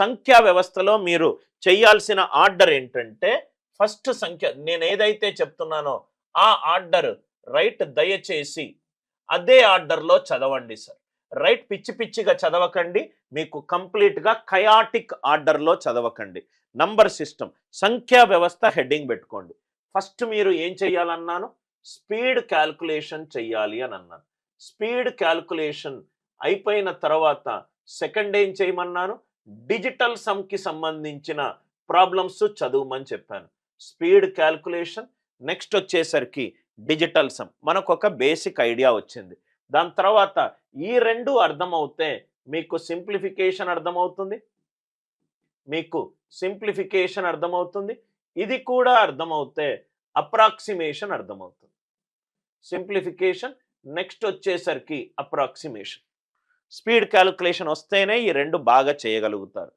సంఖ్యా వ్యవస్థలో మీరు చేయాల్సిన ఆర్డర్ ఏంటంటే ఫస్ట్ సంఖ్య నేను ఏదైతే చెప్తున్నానో ఆ ఆర్డర్ రైట్ దయచేసి అదే ఆర్డర్లో చదవండి సార్. రైట్ పిచ్చి పిచ్చిగా చదవకండి. మీకు కంప్లీట్గా కయాటిక్ ఆర్డర్లో చదవకండి. నంబర్ సిస్టమ్ సంఖ్యా వ్యవస్థ హెడ్డింగ్ పెట్టుకోండి. ఫస్ట్ మీరు ఏం చేయాలన్నాను? స్పీడ్ క్యాల్కులేషన్ చెయ్యాలి అని అన్నాను. స్పీడ్ క్యాల్కులేషన్ అయిపోయిన తర్వాత సెకండ్ ఏం చేయమన్నాను? డిజిటల్ సమ్కి సంబంధించిన ప్రాబ్లమ్స్ చదువుమని చెప్పాను. స్పీడ్ క్యాల్కులేషన్ నెక్స్ట్ వచ్చేసరికి డిజిటల్ సమ్ మనకు ఒక బేసిక్ ఐడియా వచ్చింది. దాని తర్వాత ఈ రెండు అర్థమవుతే మీకు సింప్లిఫికేషన్ అర్థమవుతుంది, మీకు సింప్లిఫికేషన్ అర్థమవుతుంది, ఇది కూడా అర్థమవుతే అప్రాక్సిమేషన్ అర్థమవుతుంది. సింప్లిఫికేషన్ నెక్స్ట్ వచ్చేసరికి అప్రాక్సిమేషన్. స్పీడ్ క్యాలిక్యులేషన్ వస్తేనే ఈ రెండు బాగా చేయగలుగుతారు.